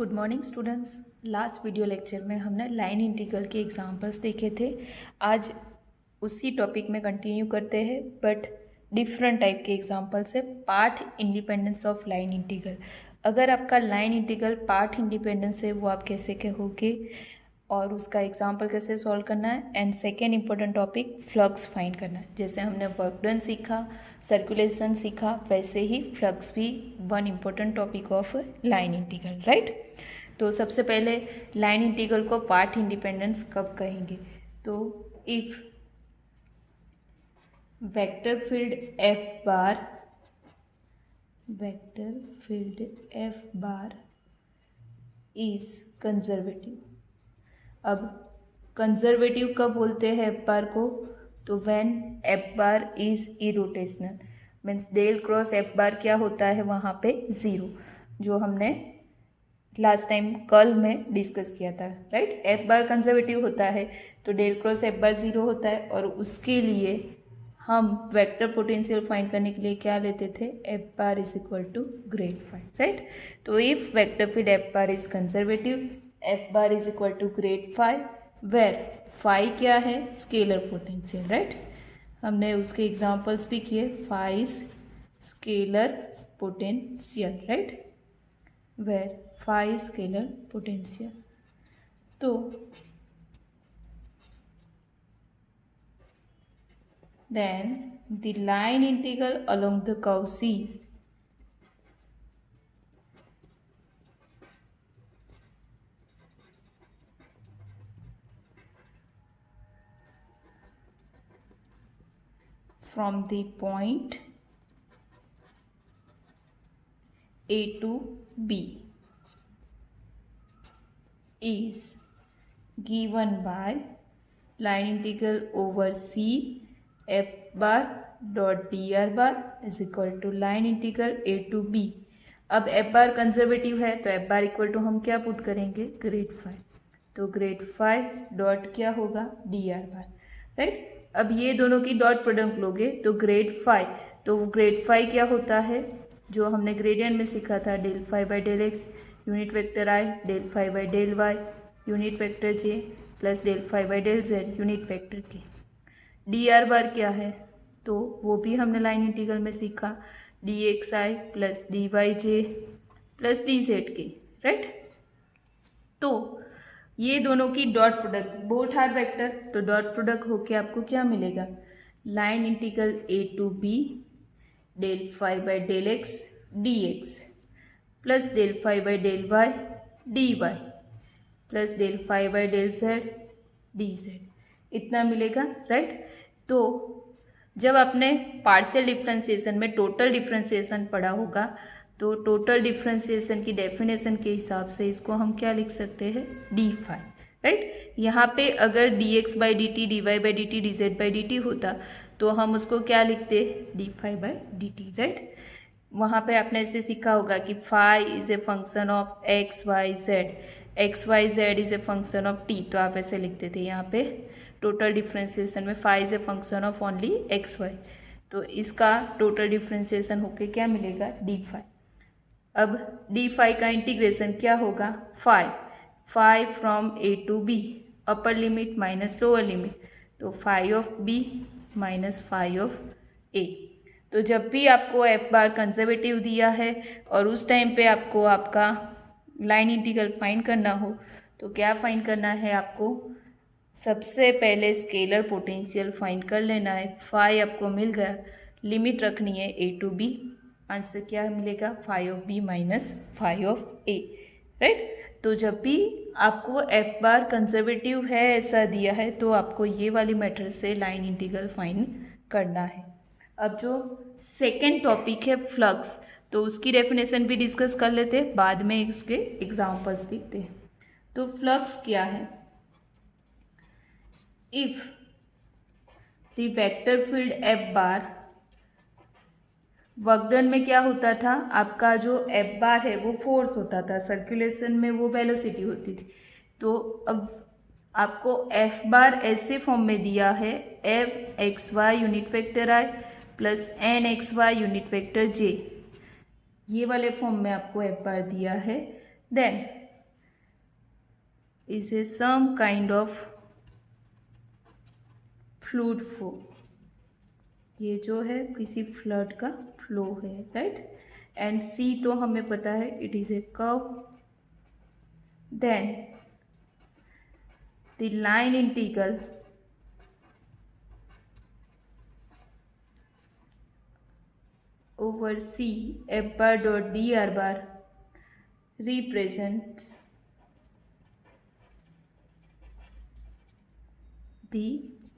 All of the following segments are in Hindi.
Good morning students. Last video lecture में हमने लाइन इंटीग्रल के एग्जांपल्स देखे थे। आज उसी टॉपिक में कंटिन्यू करते हैं बट डिफरेंट टाइप के एग्जांपल्स है। Part independence of line integral. अगर आपका लाइन इंटीग्रल पार्ट इंडिपेंडेंस है वो आप कैसे कहोगे और उसका एग्जाम्पल कैसे सॉल्व करना है। And second important topic flux find करना है। जैसे हमने वर्क डन सीखा, सर्कुलेशन सीखा, वैसे ही फ्लक्स भी one important topic of line integral, right. तो सबसे पहले लाइन इंटीग्रल को पार्ट इंडिपेंडेंस कब कहेंगे, तो if vector field F bar is conservative. अब कंजर्वेटिव कब बोलते हैं एफ बार को, तो when F bar is irrotational, means del cross F bar क्या होता है वहाँ पे ज़ीरो, जो हमने लास्ट टाइम कल में डिस्कस किया था, राइट। एफ बार कंजर्वेटिव होता है तो del cross F bar zero होता है और उसके लिए हम वेक्टर पोटेंशियल फाइंड करने के लिए क्या लेते थे, F bar is equal to grad phi, right. तो if vector field F bar is conservative, F bar is equal to grad phi, where phi क्या है, स्केलर पोटेंशियल, राइट। हमने उसके एग्जांपल्स भी किए, phi is scalar potential, right, where phi scalar potential. तो then the line integral along the curve C from the point A to B is given by line integral over C F bar dot d r bar is equal to line integral A to B. अब एफ बार कंजर्वेटिव है तो एफ बार इक्वल टू हम क्या पुट करेंगे, ग्रेड फाइव, तो ग्रेड फाइव डॉट क्या होगा, डी आर बार, राइट। अब ये दोनों की डॉट प्रोडक्ट लोगे तो ग्रेड फाइव, तो ग्रेड फाइव क्या होता है, जो हमने ग्रेडियंट में सीखा था, del phi by del x unit vector i, del phi by del y unit vector j, plus del phi by del z unit vector k. D r bar क्या है, तो वो भी हमने लाइन इंटीग्रल में सीखा, d x i plus d y j plus d z k, right. तो ये दोनों की dot product, both are vector, तो डॉट प्रोडक्ट होके आपको क्या मिलेगा, line integral A to B del phi by del x d x plus del phi by del y d y plus del phi by del z d z, इतना मिलेगा, राइट। तो जब आपने पार्शियल डिफ्रेंशिएशन में टोटल डिफ्रेंशिएशन पढ़ा होगा तो टोटल डिफ्रेंशिएशन की डेफिनेशन के हिसाब से इसको हम क्या लिख सकते हैं, डी फाई, राइट। यहाँ पे अगर d x by d t, d y by d t, d z by d t होता तो हम उसको क्या लिखते, d phi by d t, right. वहाँ पे आपने ऐसे सीखा होगा कि phi is a function of x y z, x y z is a function of t, तो आप ऐसे लिखते थे। यहाँ पे टोटल डिफ्रेंशिएशन में phi is a function of only x y, तो इसका टोटल डिफ्रेंशिएशन होके क्या मिलेगा, डी फाई। अब डी फाई का इंटीग्रेशन क्या होगा, phi from A to B, upper limit minus lower limit, तो phi of B minus phi of A. तो जब भी आपको एफ बार कंजर्वेटिव दिया है और उस टाइम पे आपको आपका लाइन इंटीग्रल फाइंड करना हो तो क्या फाइंड करना है आपको, सबसे पहले स्केलर पोटेंशियल फाइंड कर लेना है। फाई आपको मिल गया, लिमिट रखनी है ए टू बी, आंसर क्या मिलेगा, phi of B minus phi of A, right. तो जब भी आपको एफ बार कंजर्वेटिव है ऐसा दिया है तो आपको ये वाली मेथड से लाइन इंटीग्रल फाइंड करना है। अब जो सेकेंड टॉपिक है फ्लक्स, तो उसकी डेफिनेशन भी डिस्कस कर लेते हैं, बाद में उसके एग्जाम्पल्स देखते हैं। तो फ्लक्स क्या है, if the vector field F bar, work done में क्या होता था, आपका जो एफ बार है वो फोर्स होता था, सर्कुलेशन में वो वेलोसिटी होती थी। तो अब आपको एफ बार ऐसे फॉर्म में दिया है, F x y unit vector i plus N x y unit vector j, ये वाले फॉर्म में आपको एफ बार दिया है। Then is a some kind of fluid flow, ये जो है किसी फ्लड का फ्लो है, राइट। एंड सी तो हमें पता है it is a curve. Then the line integral over C f bar dot dr bar represents the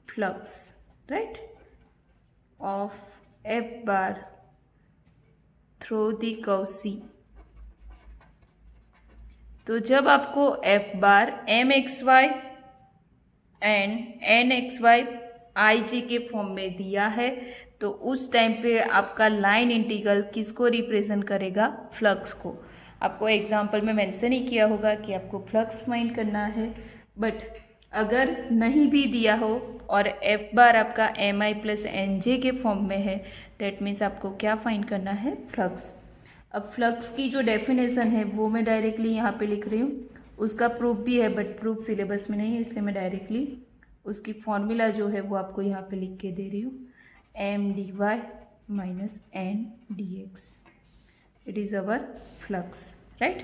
flux, right, of f bar through the curve C। तो जब आपको f bar mxy and nxy ij के फॉर्म में दिया है तो उस टाइम पे आपका लाइन इंटीग्रल किसको रिप्रेजेंट करेगा? फ्लक्स को। आपको एग्जांपल में मेंशन ही किया होगा कि आपको फ्लक्स फाइंड करना है, बट अगर नहीं भी दिया हो और एफ बार आपका एम आई प्लस एन जे के फॉर्म में है, डेट मीन्स आपको क्या फाइंड करना है? फ्लक्स। अब फ्लक्स की जो डेफिनेशन है वो मैं डायरेक्टली यहाँ पे लिख रही हूँ, उसका प्रूफ भी है बट प्रूफ सिलेबस में नहीं है, इसलिए मैं डायरेक्टली उसकी फॉर्मूला जो है वो आपको यहाँ पे लिख के दे रही हूँ। M d y minus N d x, it is our flux, right.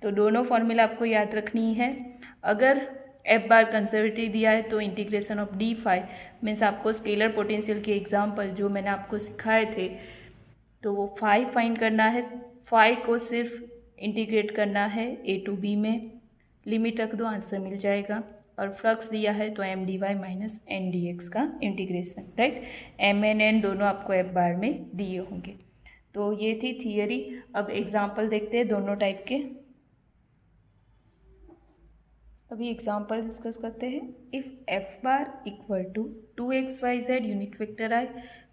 तो दोनों फॉर्मूला आपको याद रखनी है। अगर एफ बार कंजर्वेटिव दिया है तो integration of d phi means आपको स्केलर पोटेंशियल के एग्जाम्पल जो मैंने आपको सिखाए थे तो वो फाई फाइंड करना है। फाई को सिर्फ इंटीग्रेट करना है ए टू बी में, लिमिट रख दो, आंसर मिल जाएगा। और फ्लक्स दिया है तो M d y minus N d x का integration, right. M N N दोनों आपको एफ बार में दिए होंगे। तो ये थी थियरी। अब एग्जाम्पल देखते हैं दोनों टाइप के। अभी एग्जाम्पल डिस्कस करते हैं। If F bar equal to 2xyz unit vector i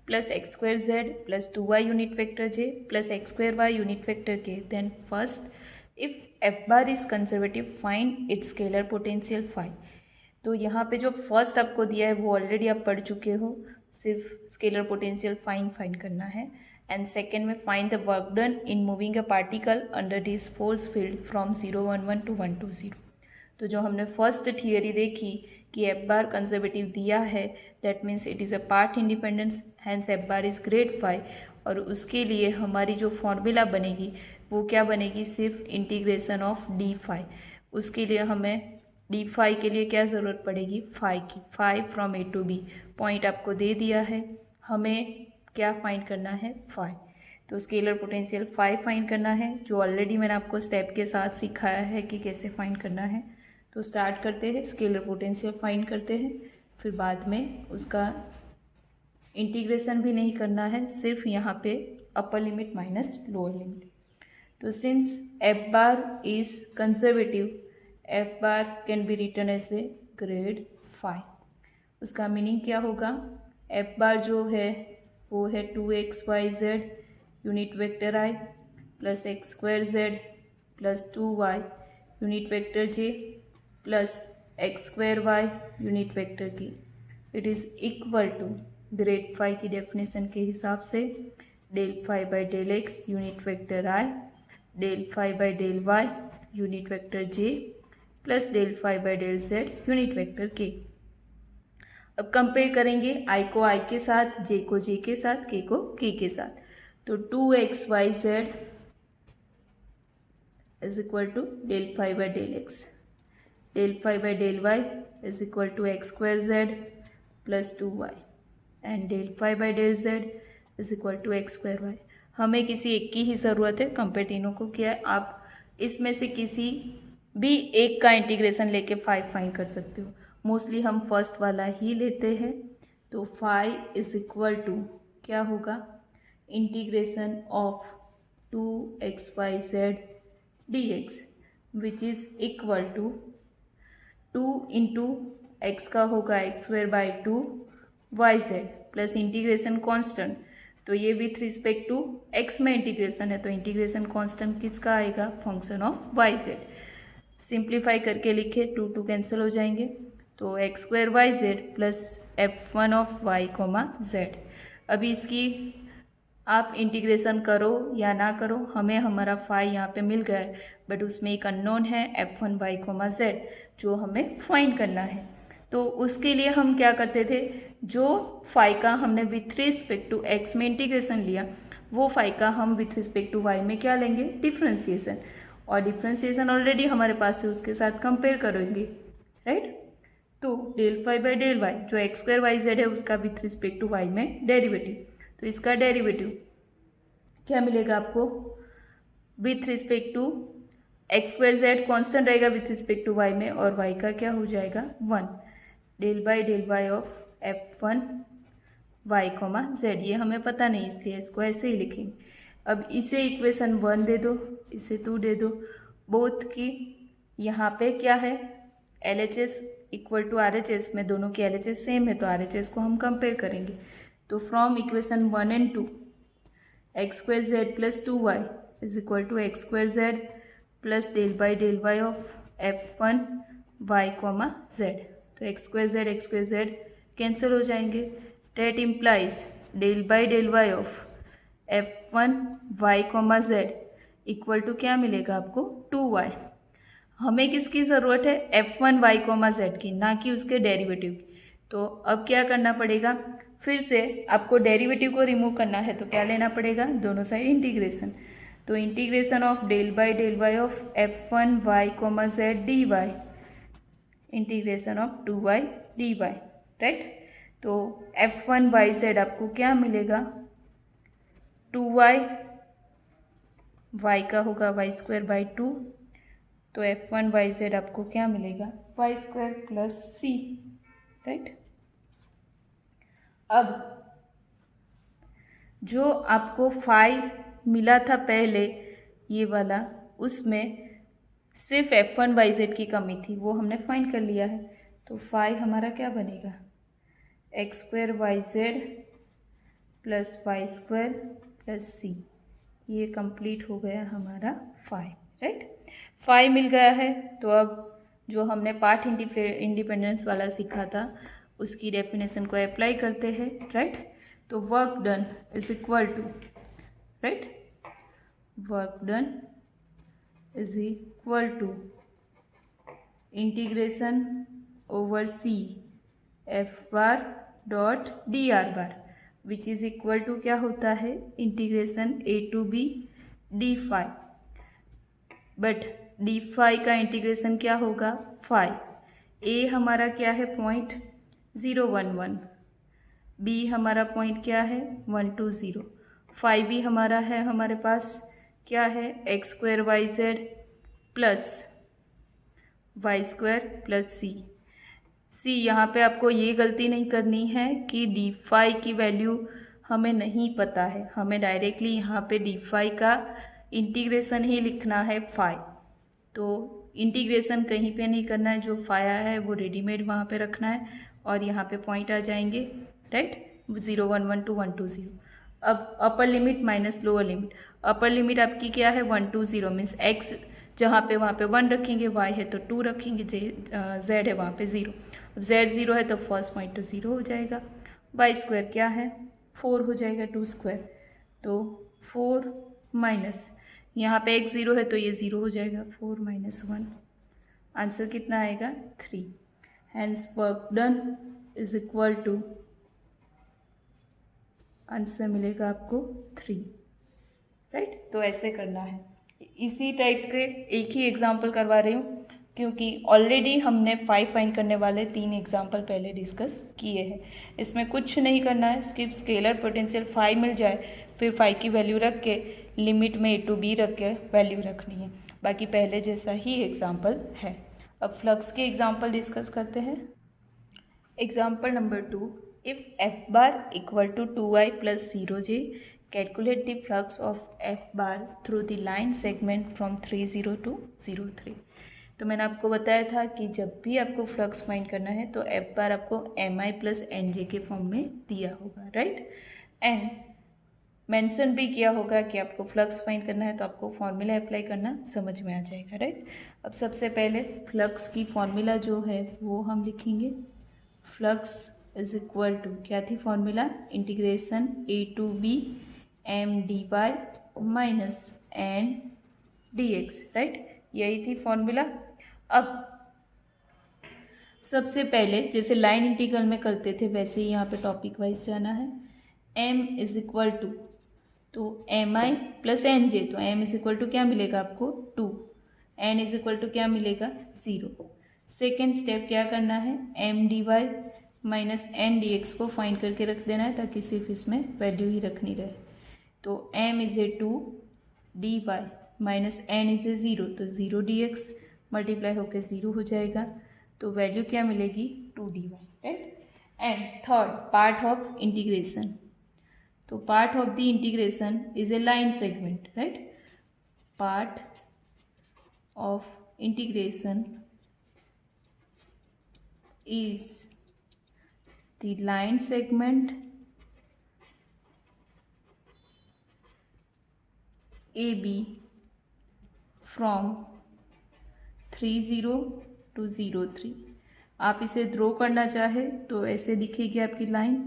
plus x square z plus 2y unit vector j plus x square y unit vector k, then first if F bar is conservative find its scalar potential phi. तो यहाँ पे जो फर्स्ट आपको दिया है वो ऑलरेडी आप पढ़ चुके हो, सिर्फ स्केलर पोटेंशियल फाइंड करना है। एंड सेकेंड में find the work done in moving a particle under this force field from 011 to 120। तो जो हमने फर्स्ट थियरी देखी कि एफ बार कंजर्वेटिव दिया है, that means it is a path independence, hence F bar is grad phi. और उसके लिए हमारी जो फॉर्मूला बनेगी वो क्या बनेगी? सिर्फ इंटीग्रेशन ऑफ डी फाई। उसके लिए हमें डी फाई के लिए क्या ज़रूरत पड़ेगी? फाई की। Phi from A to B point आपको दे दिया है, हमें क्या फाइंड करना है? फाई। तो स्केलर पोटेंशियल फाई फाइंड करना है, जो ऑलरेडी मैंने आपको स्टेप के साथ सिखाया है कि कैसे फाइंड करना है। तो स्टार्ट करते हैं, स्केलर पोटेंशियल फाइंड करते हैं, फिर बाद में उसका इंटीग्रेशन भी नहीं करना है, सिर्फ यहाँ पे upper limit minus lower limit. तो since F bar is conservative, F bar can be written as a grad phi. उसका मीनिंग क्या होगा? एफ बार जो है वो है 2xyz unit vector i plus x square z plus 2y unit vector j plus x square y unit vector k. It is equal to grad phi की डेफिनेशन के हिसाब से del phi by del x unit vector i, del phi by del y unit vector j plus del phi by del z unit vector k. अब कंपेयर करेंगे आई को आई के साथ, जे को जे के साथ, के को के के साथ। तो 2xyz is equal to del phi by del x, del phi by del y is equal to x square z plus 2y and del phi by del z is equal to x square y. हमें किसी एक की ही ज़रूरत है, कंपेयर तीनों को किया है। आप इसमें से किसी भी एक का इंटीग्रेशन लेके फाई फाइंड कर सकते हो, मोस्टली हम फर्स्ट वाला ही लेते हैं। तो फाई इज इक्वल टू क्या होगा? Integration of 2xyz dx which is equal to 2 into x का होगा x square by 2yz plus integration constant. तो ये विथ रिस्पेक्ट टू एक्स में इंटीग्रेशन है, तो इंटीग्रेशन कांस्टेंट किसका आएगा? Function of yz। सिंप्लीफाई करके लिखे, 2 2 कैंसिल हो जाएंगे, तो x square y z plus f1 of y comma z. अभी इसकी आप इंटीग्रेशन करो या ना करो, हमें हमारा फाई यहाँ पे मिल गया है, बट उसमें एक अननोन है f1y, z जो हमें फाइंड करना है। तो उसके लिए हम क्या करते थे, जो फाई का हमने विथ रिस्पेक्ट टू x में इंटीग्रेशन लिया, वो फाई का हम विथ रिस्पेक्ट टू y में क्या लेंगे, डिफ्रेंसिएशन। और डिफ्रेंसिएशन ऑलरेडी हमारे पास है, उसके साथ कंपेयर करेंगे, राइट। तो del phi by del y जो एक्स स्क्वायर वाई जेड है उसका विथ रिस्पेक्ट टू वाई में डेरिवेटिव, तो इसका डेरिवेटिव क्या मिलेगा आपको, with respect to x square z constant रहेगा विथ रिस्पेक्ट टू वाई में, और वाई का क्या हो जाएगा 1 del y of f1 y, z। ये हमें पता नहीं इसलिए इसको ऐसे ही लिखेंगे। अब इसे इक्वेशन 1 दे दो, इसे 2 दे दो, बोथ की यहाँ पे क्या है LHS इक्वल टू RHS में दोनों की LHS सेम है, तो RHS को हम कंपेयर करेंगे। तो from equation 1 and 2 x square z plus 2y is equal to x square z plus del y of f1 y, z। तो एक्स स्क्वायर जेड कैंसिल हो जाएंगे, that implies del y of f1 y, z equal to क्या मिलेगा आपको 2y। हमें किसकी ज़रूरत है, f1 y, z की, ना कि उसके डेरिवेटिव की। तो अब क्या करना पड़ेगा, फिर से आपको डेरिवेटिव को रिमूव करना है, तो क्या लेना पड़ेगा, दोनों साइड इंटीग्रेशन। तो integration of del y of f1 y, z dy, integration of 2y dy, right. तो f1 y z आपको क्या मिलेगा, 2y, y का होगा वाई स्क्वायर बाई 2, तो f1 y z आपको क्या मिलेगा, वाई स्क्वायर प्लस सी, राइट। अब जो आपको फाई मिला था पहले ये वाला, उसमें सिर्फ f1 y z की कमी थी, वो हमने फाइंड कर लिया है। तो फाई हमारा क्या बनेगा, x square y z plus y square plus C. ये कंप्लीट हो गया हमारा फाई, राइट। फाई मिल गया है, तो अब जो हमने पार्ट इंडिपेंडेंस वाला सीखा था उसकी डेफिनेशन को अप्लाई करते हैं, राइट। तो work done is equal to, right, work done is equal to integration over C F bar dot d r bar, which is equal to क्या होता है, integration a to b d phi. But d phi का इंटीग्रेशन क्या होगा, फाई। ए हमारा क्या है, 0.011, बी हमारा पॉइंट क्या है 120, फाई भी हमारा है, हमारे पास क्या है x square y z plus y square plus C. यहाँ पे आपको ये गलती नहीं करनी है कि डी फाई की वैल्यू हमें नहीं पता है, हमें डायरेक्टली यहाँ पे डी फाई का इंटीग्रेशन ही लिखना है फाई। तो इंटीग्रेशन कहीं पे नहीं करना है, जो फाया है वो रेडीमेड वहाँ पे रखना है, और यहाँ पे पॉइंट आ जाएंगे, राइट, 011 to 120। अब upper limit minus lower limit, upper limit आपकी क्या है 120, मीन्स एक्स जहाँ पे वहाँ पे 1 रखेंगे, वाई है तो 2 रखेंगे, जेड है वहाँ पे 0। अब जेड 0 है तो फर्स्ट पॉइंट तो 0 हो जाएगा, वाई स्क्वायर क्या है 4 हो जाएगा, 2 स्क्वायर तो 4 माइनस यहाँ पे x 0 है तो ये 0 हो जाएगा, 4 माइनस 1, आंसर कितना आएगा 3। Hence work done is equal to, answer मिलेगा आपको 3, राइट। तो ऐसे करना है, इसी टाइप के एक ही एग्जाम्पल करवा रही हूँ क्योंकि ऑलरेडी हमने 5 फाइंड करने वाले 3 एग्जाम्पल पहले डिस्कस किए हैं। इसमें कुछ नहीं करना है, सिर्फ स्केलर पोटेंशियल 5 मिल जाए, फिर 5 की वैल्यू रख के लिमिट में a to b रख के वैल्यू रखनी है, बाकी पहले जैसा ही एग्जाम्पल है। अब फ्लक्स के एग्जाम्पल डिस्कस करते हैं। Example number 2, if F bar equal to 2i plus 0j, calculate the flux of F bar through the line segment from 30 to 03। तो मैंने आपको बताया था कि जब भी आपको फ्लक्स फाइंड करना है तो एफ बार आपको mi प्लस nj के फॉर्म में दिया होगा, राइट। एंड मेंशन भी किया होगा कि आपको फ्लक्स फाइंड करना है तो आपको फॉर्मूला अप्लाई करना समझ में आ जाएगा, राइट। अब सबसे पहले फ्लक्स की फॉर्मूला जो है वो हम लिखेंगे, फ्लक्स इज इक्वल टू क्या थी formula, integration a to b M d y minus N d x, right, यही थी फॉर्मूला। अब सबसे पहले जैसे लाइन इंटीग्रल में करते थे वैसे ही यहाँ पे टॉपिक वाइज जाना है। m इज इक्वल टू, तो एम आई प्लस एन जे, तो m इज इक्वल टू क्या मिलेगा आपको 2, n इज इक्वल टू क्या मिलेगा 0। सेकेंड स्टेप क्या करना है, M d y minus N d x को फाइंड करके रख देना है ताकि सिर्फ इसमें वैल्यू ही रखनी रहे। तो m is a 2 d y minus N is a 0, तो 0 डी एक्स मल्टीप्लाई होकर 0 हो जाएगा, तो वैल्यू क्या मिलेगी 2 d y, right. And third part of integration, तो part of the integration is a line segment, right. Part of integration is the line segment AB from 30 to 03। आप इसे ड्रॉ करना चाहे तो ऐसे दिखेगी आपकी लाइन,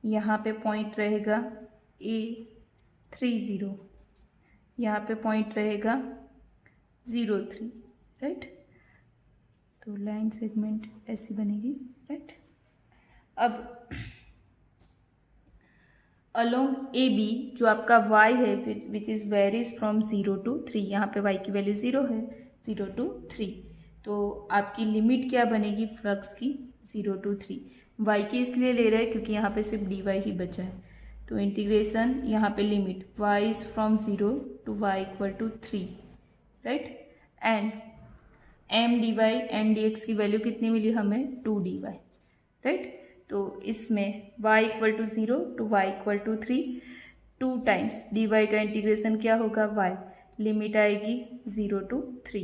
यहाँ पे पॉइंट रहेगा A30, यहाँ पे पॉइंट रहेगा 03, राइट। तो लाइन सेगमेंट ऐसी बनेगी, राइट। अब अलोंग ए बी जो आपका y है which is varies from 0 to 3, यहाँ पे y की वैल्यू 0 है, 0 to 3, तो आपकी लिमिट क्या बनेगी फ्लक्स की 0 to 3। y की इसलिए ले रहे हैं क्योंकि यहाँ पे सिर्फ dy ही बचा है, तो इंटीग्रेशन यहाँ पे limit y is from 0 to y equal to 3, right. And M d y N d x की वैल्यू कितनी मिली हमें 2 डी वाई, राइट। तो इसमें y equal to 0 to y equal to 3, 2 times d y का इंटीग्रेशन क्या होगा y, लिमिट आएगी 0 to 3,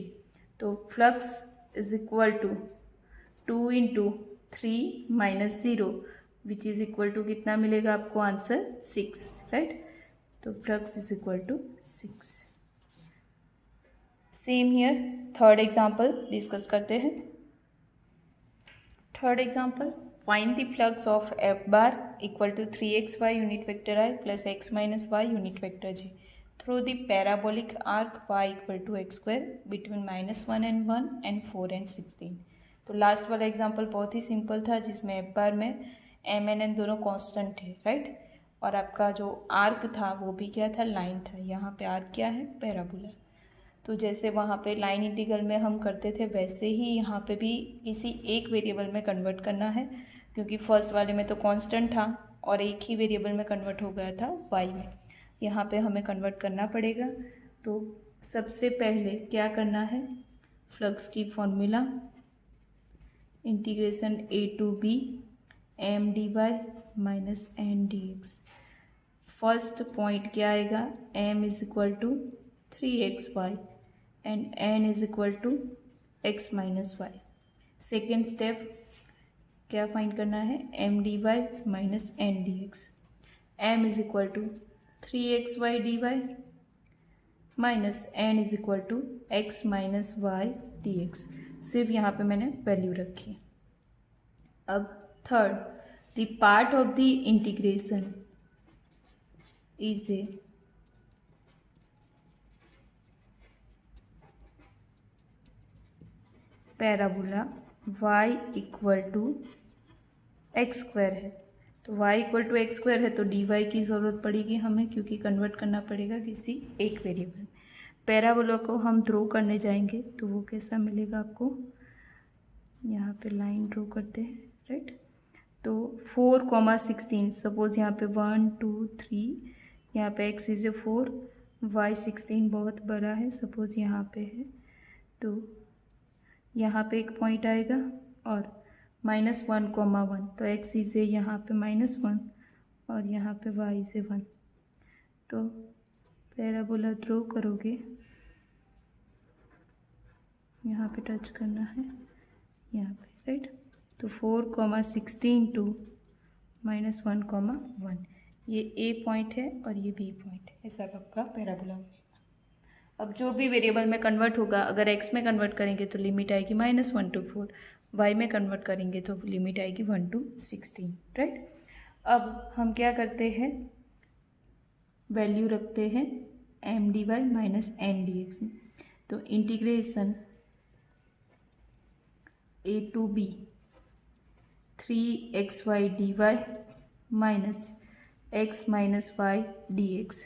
तो flux is equal to 2 into 3 minus 0 which is equal to कितना मिलेगा आपको आंसर 6, राइट। तो flux is equal to 6। Same here third example discuss करते हैं। Third example, find the flux of F bar equal to 3xy unit vector i plus x minus y unit vector j through the parabolic arc y equal to x square between -1 and 1 and 4 and 16। तो लास्ट वाला एग्जाम्पल बहुत ही सिंपल था जिसमें एफ बार में m and n दोनों कॉन्स्टेंट है, राइट। और आपका जो आर्क था वो भी क्या था, लाइन था। यहाँ पे आर्क क्या है, पैराबोला। तो जैसे वहाँ पे लाइन इंटीग्रल में हम करते थे वैसे ही यहाँ पे भी किसी एक वेरिएबल में कन्वर्ट करना है, क्योंकि फर्स्ट वाले में तो कांस्टेंट था और एक ही वेरिएबल में कन्वर्ट हो गया था y में, यहाँ पे हमें कन्वर्ट करना पड़ेगा। तो सबसे पहले क्या करना है, फ्लक्स की formula integration a to b M d y minus N d x. First point क्या आएगा, m is equal to 3xy and n is equal to x minus y। Second step क्या फाइंड करना है, M d y minus N d x. M is equal to 3xy d y minus N is equal to x minus y d x. सिर्फ यहाँ पे मैंने वैल्यू रखी। अब third, the part of the integration is a parabola y equal to x square है, तो y equal to x square है तो dy की ज़रूरत पड़ेगी हमें, क्योंकि कन्वर्ट करना पड़ेगा किसी एक वेरिएबल। पैराबोला को हम ड्रॉ करने जाएंगे तो वो कैसा मिलेगा आपको, यहाँ पे लाइन ड्रॉ करते हैं, राइट। तो 4,16, सपोज़ यहाँ पे 1 2 3, यहाँ पे x इज़ ए 4, y 16 बहुत बड़ा है, सपोज़ यहाँ पे है, तो यहाँ पे एक पॉइंट आएगा और -1,1, तो x इज़ ए यहाँ पे -1 और यहाँ पे y इज़ ए 1। तो पैराबोला ड्रॉ करोगे, यहाँ पे टच करना है, यहाँ पे, राइट। तो 4,16 टू -1,1, ये a पॉइंट है और ये b पॉइंट है, ऐसा आपका पैराबोला होगा। अब जो भी वेरिएबल में कन्वर्ट होगा, अगर x में कन्वर्ट करेंगे तो लिमिट आएगी -1 to 4, y में कन्वर्ट करेंगे तो लिमिट आएगी 1 to 16, राइट। अब हम क्या करते हैं, वैल्यू रखते हैं M d y minus N d x में। तो integration a to b 3xy dy minus x minus y d x.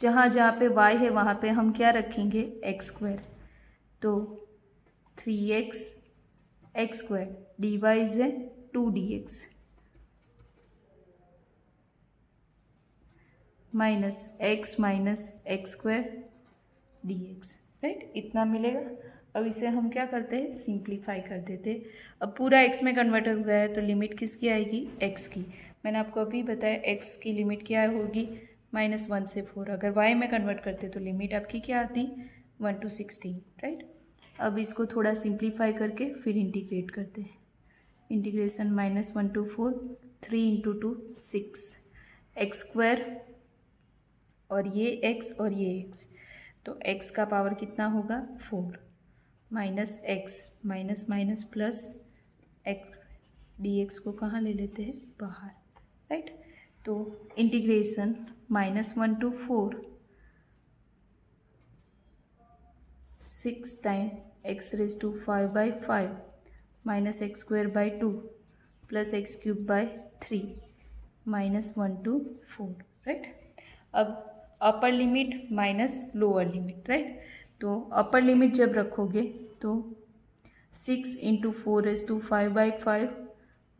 जहाँ जहाँ पे y है वहाँ पे हम क्या रखेंगे एक्स स्क्वायर। तो 3x x square d y is 2dx minus x minus x square d x, right, इतना मिलेगा। अब इसे हम क्या करते हैं सिंप्लीफाई कर देते हैं। अब पूरा x में कन्वर्ट हो गया है तो लिमिट किसकी आएगी x की। मैंने आपको अभी बताया x की लिमिट क्या होगी -1 से 4। अगर y में कन्वर्ट करते तो लिमिट आपकी क्या आती 1 to 16, राइट। अब इसको थोड़ा सिंप्लीफाई करके फिर इंटीग्रेट करते हैं। इंटीग्रेशन -1 to 4 3 × 2 6 एक्स स्क्वायर और ये x और ये x, तो x का पावर कितना होगा 4 minus x minus minus plus x d x को कहाँ ले लेते हैं बाहर, राइट। तो integration -1 to 4 6 time x⁵5/5 minus x square by 2 plus x cube by 3 -1 to 4, right. अब upper limit minus lower limit, right. तो अपर लिमिट जब रखोगे तो 6 × 4⁵5/5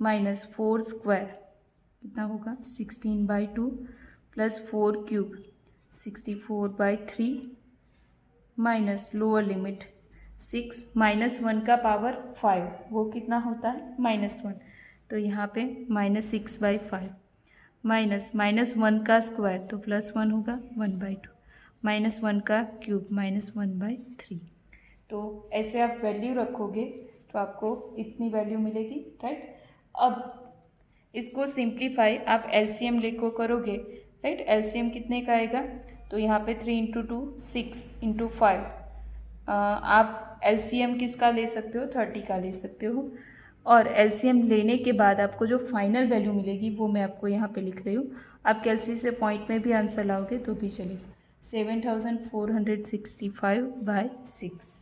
माइनस 4 स्क्वायर कितना होगा 16/2 plus 4 cube 64/3 minus lower limit 6 -1 का पावर 5 वो कितना होता है -1। तो यहाँ पे -6/5 माइनस -1 का स्क्वायर तो +1 होगा 1/2 -1 का क्यूब -1/3। तो ऐसे आप वैल्यू रखोगे तो आपको इतनी वैल्यू मिलेगी, राइट। अब इसको सिंप्लीफाई आप एलसीएम लेको करोगे, राइट। एलसीएम कितने का आएगा तो यहाँ पे 3 × 2 6 × 5 आप एलसीएम किसका ले सकते हो 30 का ले सकते हो। और एलसीएम लेने के बाद आपको जो फाइनल वैल्यू मिलेगी वो मैं आपको यहाँ पे लिख रही हूँ। आप कैलसी से पॉइंट में भी आंसर लाओगे तो भी चलेगा 7465/6,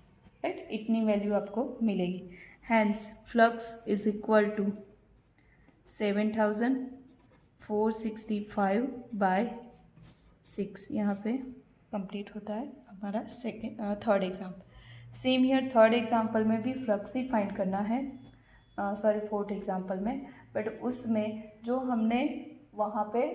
राइट। इतनी वैल्यू आपको मिलेगी। Hence flux is equal to 7465/6। यहाँ पे कंप्लीट होता है हमारा third example. Same here third example में भी फ्लक्स ही फाइंड करना है, फोर्थ एग्जाम्पल में, बट उसमें जो हमने वहाँ पे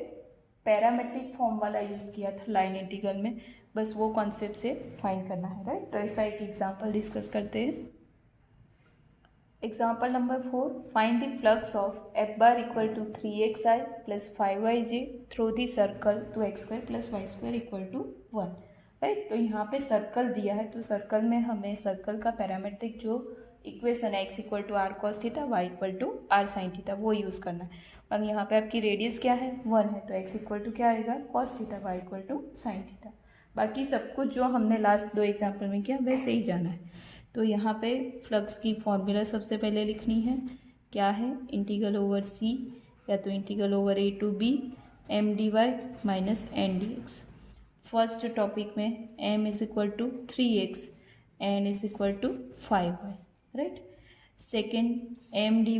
पैरामेट्रिक फॉर्म वाला यूज़ किया था लाइन इंटीग्रल में, बस वो कॉन्सेप्ट से फाइंड करना है, राइट। तो ऐसा एक एग्जाम्पल डिस्कस करते हैं। Example number 4, find the flux of F bar equal to 3xi + 5yj through the circle 2x² + y² equal to 1, right. तो यहाँ पे सर्कल दिया है तो सर्कल में हमें सर्कल का पैरामेट्रिक जो इक्वेशन है x = r cos θ y = r sin θ वो यूज़ करना है। और यहाँ पे आपकी रेडियस क्या है 1 है तो x = क्या आएगा cos θ y = sin θ। बाकी सब कुछ जो हमने लास्ट 2 एग्जाम्पल में किया वैसे ही जाना है। तो यहाँ पे फ्लक्स की फॉर्मूला सबसे पहले लिखनी है, क्या है इंटीग्रल ओवर c या तो integral over a to b m dy minus n dx। First topic में m = 3x n = 5y, right. Second m dy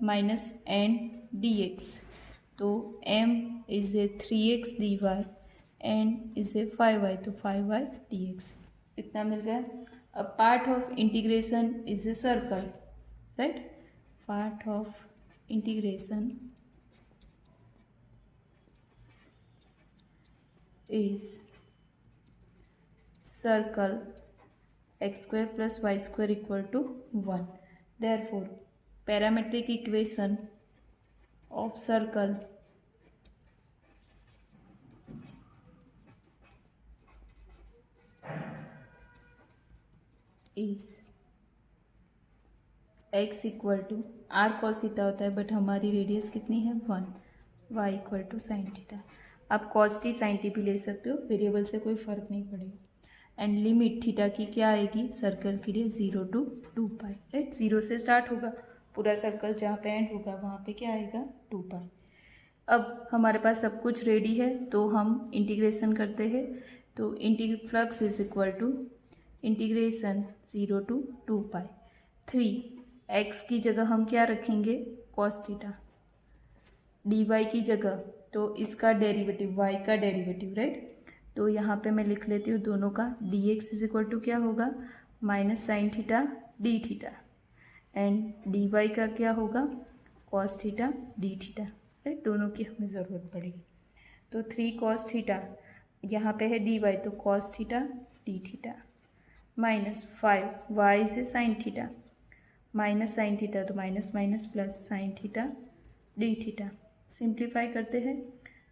minus n dx, तो m is a 3x dy n is a 5y तो 5y dx, इतना मिल गया। अब part of integration is a circle, right. Part of integration is circle x² + y² equal to 1. Therefore, parametric equation of circle is x = r cos θ होता है बट हमारी रेडियस कितनी है 1, y = sin θ। आप cos t sin t भी ले सकते हो, वेरिएबल से कोई फ़र्क नहीं पड़ेगा। एंड लिमिट थीटा की क्या आएगी सर्कल के लिए 0 to 2π, राइट। 0 से स्टार्ट होगा पूरा सर्कल, जहाँ पे एंड होगा वहाँ पे क्या आएगा 2π। अब हमारे पास सब कुछ रेडी है तो हम इंटीग्रेशन करते हैं। तो flux is equal to integration 0 to 2 pi 3 x की जगह हम क्या रखेंगे cos थीटा, dy की जगह तो इसका डेरिवेटिव y का डेरिवेटिव राइट। तो यहाँ पे मैं लिख लेती हूँ दोनों का, dx इज इक्वल टू क्या होगा minus sine theta d theta and dy का क्या होगा cos theta d theta right. दोनों की हमें ज़रूरत पड़ेगी। तो 3 cos थीटा यहाँ पे है dy तो cos theta d theta minus 5 y से sine theta minus sine theta तो minus minus plus sine theta d theta. Simplify करते हैं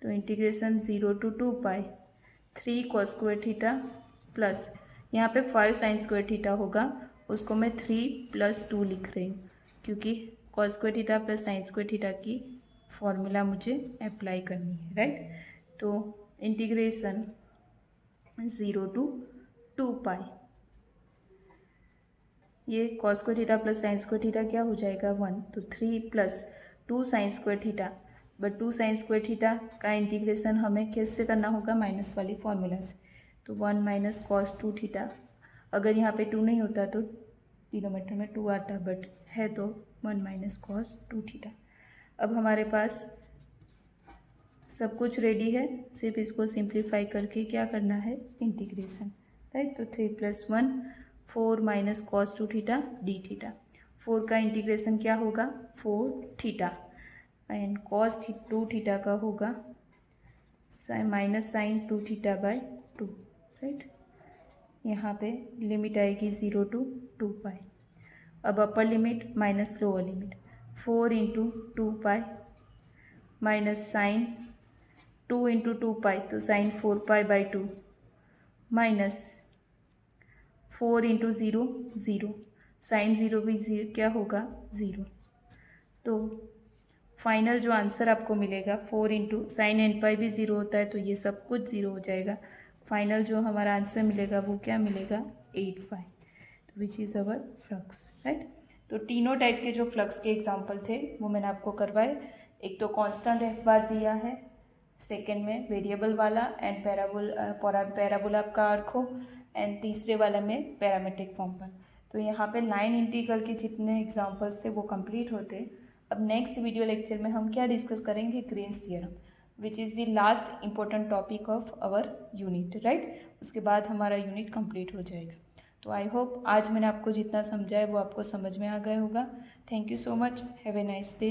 तो integration 0 to 2 pi 3 cos square theta plus यहाँ पे 5 साइन स्क्वायर थीटा होगा, उसको मैं 3 + 2 लिख रही हूँ क्योंकि cos square theta plus sine square theta की फॉर्मूला मुझे अप्लाई करनी है राइट। तो इंटीग्रेशन 0 to 2 पाई ये cos square theta plus sine square theta क्या हो जाएगा 1, तो 3 + 2 sine square theta, but 2 sine square theta का इंटीग्रेशन हमें कैसे करना होगा माइनस वाली फॉर्मूला से। तो 1 - cos 2 थीटा, अगर यहाँ पे 2 नहीं होता तो डिनोमिनेटर में 2 आता, बट है तो 1 - cos 2 थीटा। अब हमारे पास सब कुछ रेडी है, सिर्फ इसको सिंप्लीफाई करके क्या करना है इंटीग्रेशन राइट। तो 3 + 1 4 - cos 2 थीटा डी थीटा। 4 का इंटीग्रेशन क्या होगा 4 थीटा एंड cos 2 थीटा का होगा minus sine 2 theta by 2 right. यहाँ पे लिमिट आएगी 0 to 2 पाई। अब upper limit minus lower limit 4 × 2 pi minus sine 2 × 2 pi तो sine 4 pi by 2 minus 4 × 0 0 sine 0 भी क्या होगा 0। तो फाइनल जो आंसर आपको मिलेगा 4 × साइन n पाई भी 0 होता है तो ये सब कुछ 0 हो जाएगा। फाइनल जो हमारा आंसर मिलेगा वो क्या मिलेगा 8 पाई, तो which is our flux right. तो तीनों टाइप के जो फ्लक्स के एग्जांपल थे वो मैंने आपको करवाए। एक तो कांस्टेंट F बार दिया है, सेकेंड में वेरिएबल वाला एंड पैराबोला आपका आर्क हो, एंड तीसरे वाला में पैरामेट्रिक फॉर्म पर। तो यहाँ पे लाइन इंटीग्रल के जितने एग्जांपल्स थे वो कंप्लीट होते। अब नेक्स्ट वीडियो लेक्चर में हम क्या डिस्कस करेंगे Green's theorem, which is the last important topic of our unit right. उसके बाद हमारा यूनिट कंप्लीट हो जाएगा। तो आई होप आज मैंने आपको जितना समझाया वो आपको समझ में आ गया होगा। Thank you so much, have a nice day.